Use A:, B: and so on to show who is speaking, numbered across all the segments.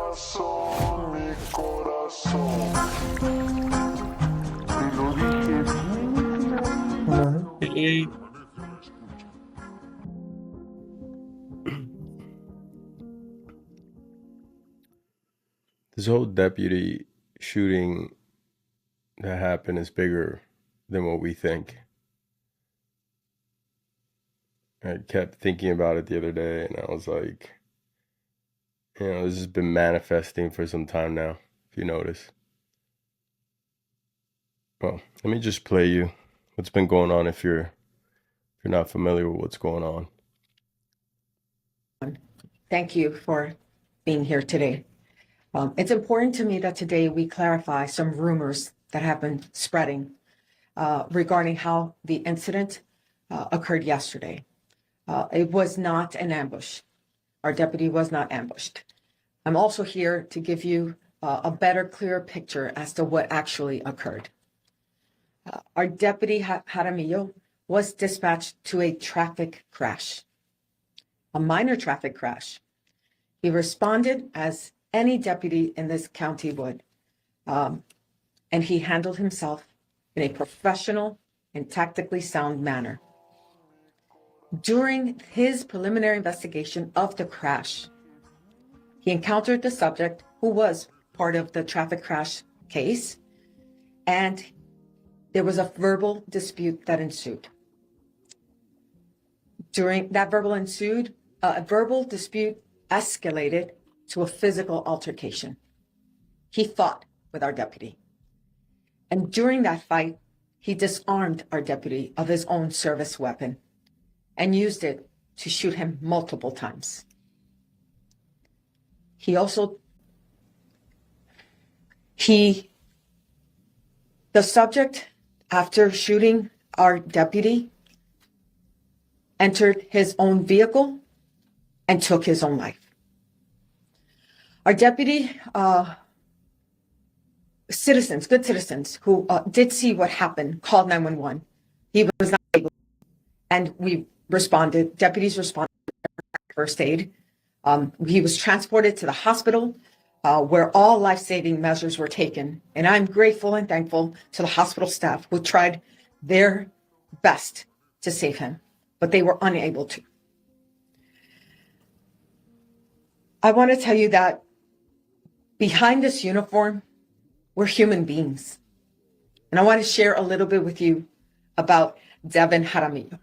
A: corazón, mi corazón. Te lo dije bien claro.
B: Hey. This whole deputy shooting that happened is bigger than what we think. I kept thinking about it the other day, and I was like, this has been manifesting for some time now, if you notice. Well, let me just play you what's been going on if you're not familiar with what's going on.
C: Thank you for being here today. It's important to me that today we clarify some rumors that have been spreading regarding how the incident occurred yesterday. It was not an ambush. Our deputy was not ambushed. I'm also here to give you a better, clearer picture as to what actually occurred. Our deputy Jaramillo was dispatched to a traffic crash, a minor traffic crash. He responded as any deputy in this county would, and he handled himself in a professional and tactically sound manner. During his preliminary investigation of the crash, he encountered the subject who was part of the traffic crash case, and there was a verbal dispute that ensued. During that verbal dispute escalated to a physical altercation. He fought with our deputy. And during that fight, he disarmed our deputy of his own service weapon and used it to shoot him multiple times. The subject, after shooting our deputy, entered his own vehicle and took his own life. Our deputy, good citizens who did see what happened, called 911. He was not able, and we responded, deputies responded to first aid. He was transported to the hospital where all life-saving measures were taken. And I'm grateful and thankful to the hospital staff who tried their best to save him, but they were unable to. I want to tell you that behind this uniform, we're human beings. And I want to share a little bit with you about Devin Jaramillo.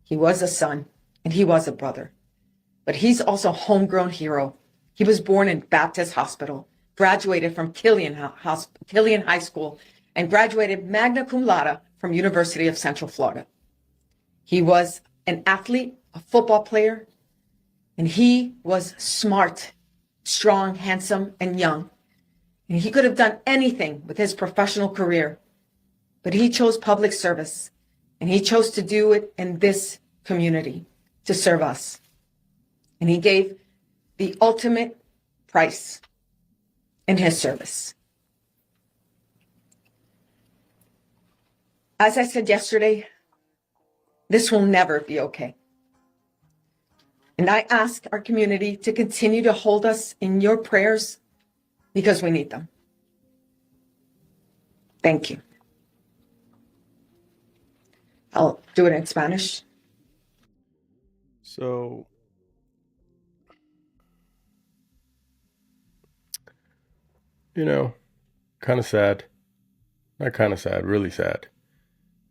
C: He was a son and he was a brother, but he's also a homegrown hero. He was born in Baptist Hospital, graduated from Killian High School, and graduated magna cum laude from University of Central Florida. He was an athlete, a football player, and he was smart, strong, handsome, and young. And he could have done anything with his professional career, but he chose public service, and he chose to do it in this community to serve us. And he gave the ultimate price in his service. As I said yesterday, this will never be okay. And I ask our community to continue to hold us in your prayers because we need them. Thank you. I'll do it in Spanish.
B: So, kind of sad. Not kind of sad, really sad.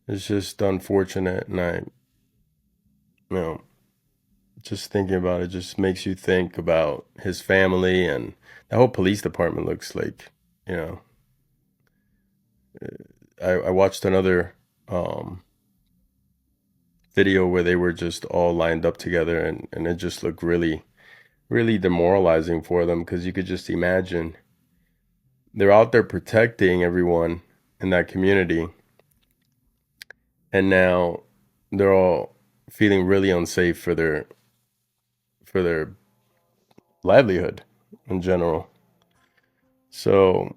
B: It's just unfortunate, and just thinking about it just makes you think about his family, and the whole police department looks like, I watched another video where they were just all lined up together, and it just looked really, really demoralizing for them, because you could just imagine they're out there protecting everyone in that community, and now they're all feeling really unsafe for their livelihood in general. So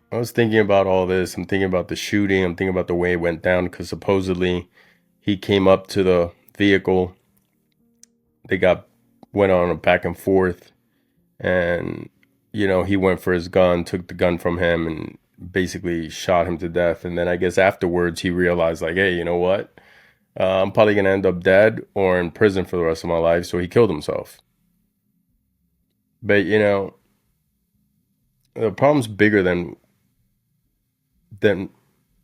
B: I was thinking about all this. I'm thinking about the shooting. I'm thinking about the way it went down, because supposedly he came up to the vehicle. They went on a back and forth, and he went for his gun, took the gun from him, and basically shot him to death. And then I guess afterwards he realized, like, hey, you know what? I'm probably gonna end up dead or in prison for the rest of my life. So he killed himself. But the problem's bigger than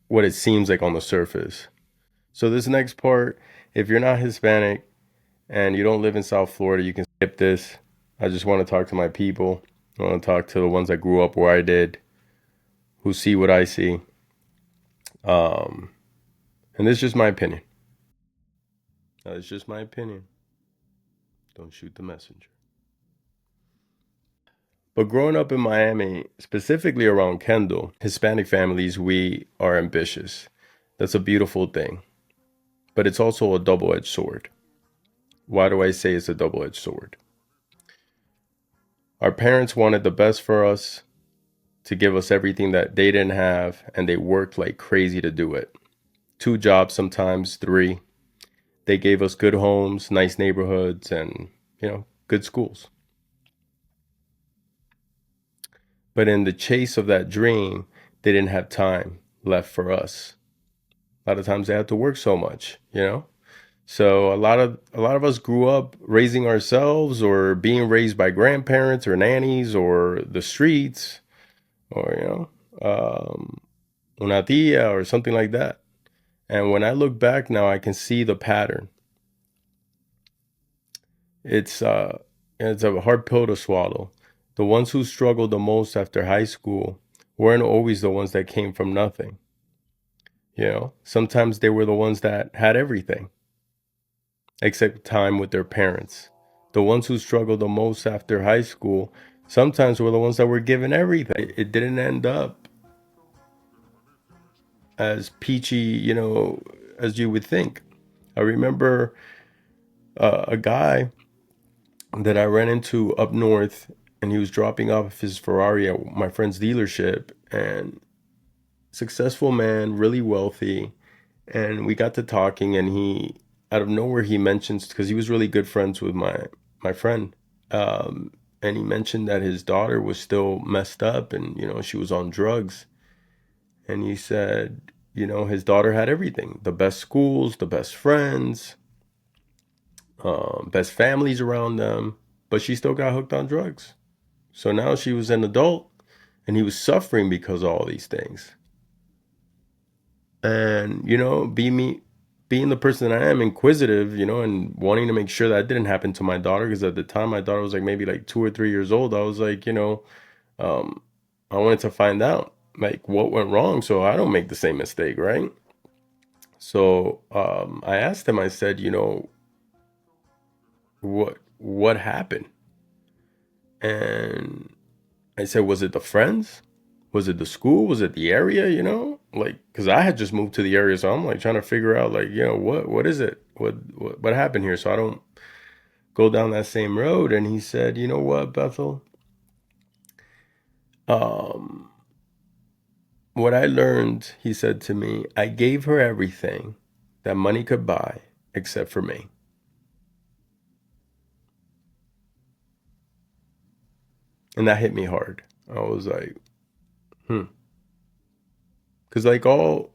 B: what it seems like on the surface. So this next part, if you're not Hispanic and you don't live in South Florida, you can skip this. I just want to talk to my people. I want to talk to the ones that grew up where I did, who see what I see. And this is just my opinion. It's just my opinion. Don't shoot the messenger. But growing up in Miami, specifically around Kendall, Hispanic families, we are ambitious. That's a beautiful thing. But it's also a double-edged sword. Why do I say it's a double-edged sword? Our parents wanted the best for us, to give us everything that they didn't have, and they worked like crazy to do it. 2 jobs, sometimes 3. They gave us good homes, nice neighborhoods, and, good schools. But in the chase of that dream, they didn't have time left for us. A lot of times they had to work so much, So a lot of us grew up raising ourselves or being raised by grandparents or nannies or the streets or, una tia or something like that. And when I look back now, I can see the pattern. It's a hard pill to swallow. The ones who struggled the most after high school weren't always the ones that came from nothing. Sometimes they were the ones that had everything, except time with their parents. The ones who struggled the most after high school sometimes were the ones that were given everything. It didn't end up as peachy, as you would think. I remember a guy that I ran into up north, and he was dropping off his Ferrari at my friend's dealership, and successful man, really wealthy. And we got to talking, and he, out of nowhere, he mentions, because he was really good friends with my friend, and he mentioned that his daughter was still messed up, and she was on drugs. And he said, his daughter had everything: the best schools, the best friends, best families around them, but she still got hooked on drugs. So now she was an adult, and he was suffering because of all these things. And being the person that I am, inquisitive, and wanting to make sure that didn't happen to my daughter, because at the time my daughter was like maybe like 2 or 3 years old. I was like, I wanted to find out like what went wrong so I don't make the same mistake, right? So I asked him, I said, what happened? And I said, was it the friends? Was it the school? Was it the area? Like, because I had just moved to the area, so I'm like trying to figure out, like, what is it? What happened here? So I don't go down that same road. And he said, you know what, Bethel? What I learned, he said to me, I gave her everything that money could buy except for me. And that hit me hard. I was like, because like all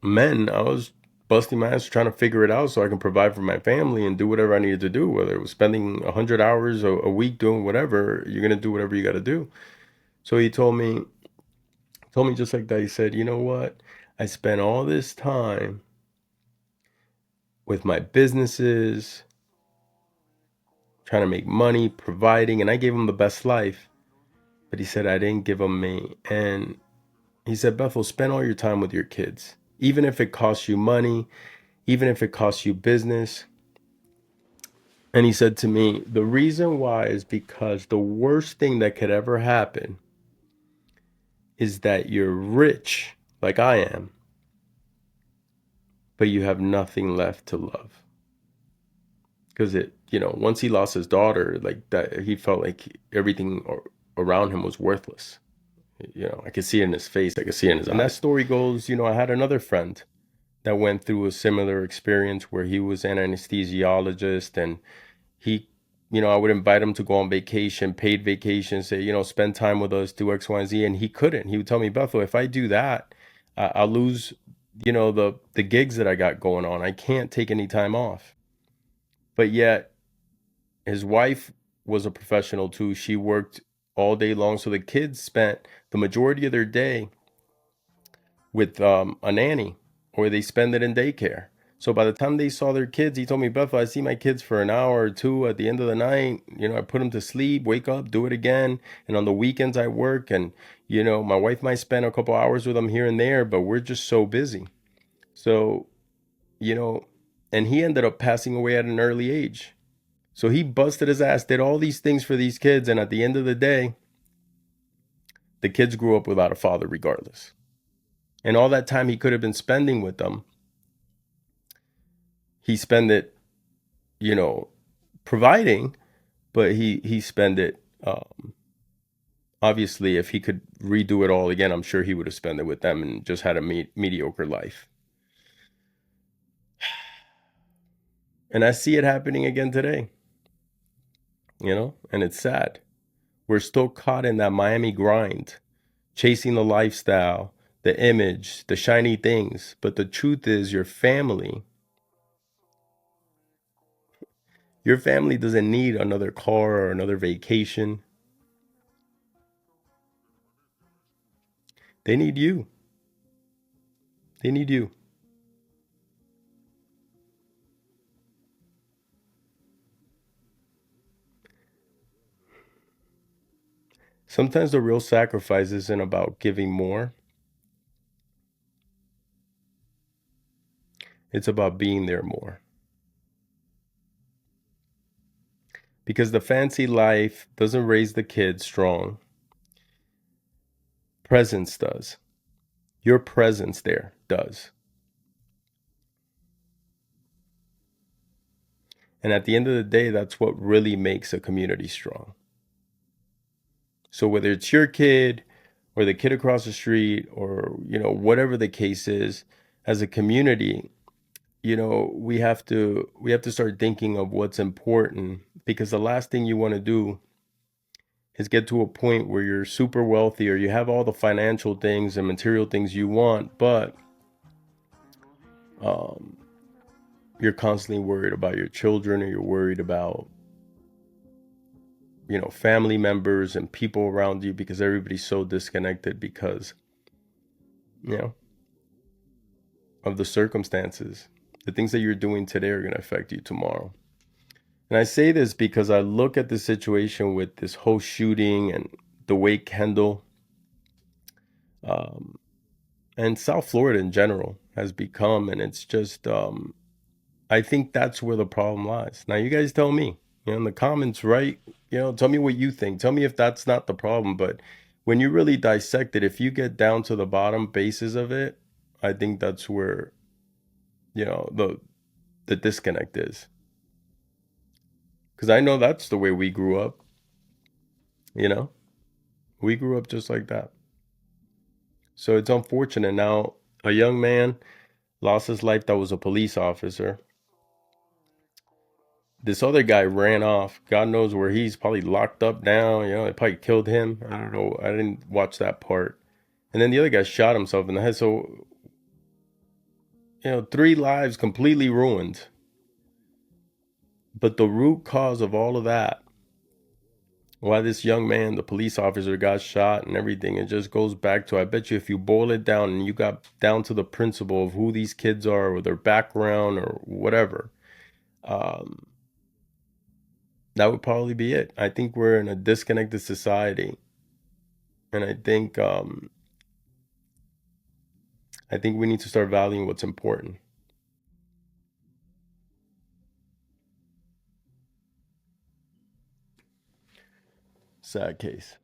B: men, I was busting my ass trying to figure it out so I can provide for my family and do whatever I needed to do. Whether it was spending 100 hours a week doing whatever, you're gonna do whatever you got to do. So he told me just like that. He said, you know what? I spent all this time with my businesses, trying to make money, providing, and I gave him the best life. But he said I didn't give him me. And he said, Bethel, spend all your time with your kids, even if it costs you money, even if it costs you business. And he said to me, the reason why is because the worst thing that could ever happen is that you're rich, like I am, but you have nothing left to love. Because once he lost his daughter, like that, he felt like everything around him was worthless. I could see it in his face. I could see it in his eyes. And that story goes, I had another friend that went through a similar experience where he was an anesthesiologist, and he I would invite him to go on vacation, paid vacation, say, spend time with us, do X, Y, and Z. And he couldn't. He would tell me, Bethel, if I do that, I'll lose, the gigs that I got going on. I can't take any time off. But yet his wife was a professional too. She worked all day long. So the kids spent the majority of their day with a nanny, or they spend it in daycare. So by the time they saw their kids, he told me, Bethel, I see my kids for an hour or two at the end of the night. I put them to sleep, wake up, do it again. And on the weekends I work, and, my wife might spend a couple hours with them here and there, but we're just so busy. So, and he ended up passing away at an early age. So he busted his ass, did all these things for these kids. And at the end of the day, the kids grew up without a father regardless. And all that time he could have been spending with them, he spent it, providing, but he spent it, obviously, if he could redo it all again, I'm sure he would have spent it with them and just had a mediocre life. And I see it happening again today, and it's sad. We're still caught in that Miami grind, chasing the lifestyle, the image, the shiny things. But the truth is, your family doesn't need another car or another vacation. They need you. They need you. Sometimes the real sacrifice isn't about giving more. It's about being there more. Because the fancy life doesn't raise the kids strong. Presence does. Your presence there does. And at the end of the day, that's what really makes a community strong. So whether it's your kid or the kid across the street, or, whatever the case is, as a community, we have to start thinking of what's important, because the last thing you want to do is get to a point where you're super wealthy or you have all the financial things and material things you want, but you're constantly worried about your children, or you're worried about, family members and people around you, because everybody's so disconnected because, of the circumstances. The things that you're doing today are going to affect you tomorrow. And I say this because I look at the situation with this whole shooting and the way Kendall, and South Florida in general has become. And it's just, I think that's where the problem lies. Now, you guys tell me, in the comments, right? Tell me what you think. Tell me if that's not the problem. But when you really dissect it, if you get down to the bottom basis of it, I think that's where, the disconnect is. Because I know that's the way we grew up. We grew up just like that. So it's unfortunate. Now, a young man lost his life that was a police officer. This other guy ran off. God knows where he's probably locked up now. They probably killed him. I don't know. I didn't watch that part. And then the other guy shot himself in the head. So, 3 lives completely ruined. But the root cause of all of that, why this young man, the police officer, got shot and everything, it just goes back to, I bet you if you boil it down and you got down to the principle of who these kids are, or their background or whatever, that would probably be it. I think we're in a disconnected society. And I think we need to start valuing what's important. Sad case.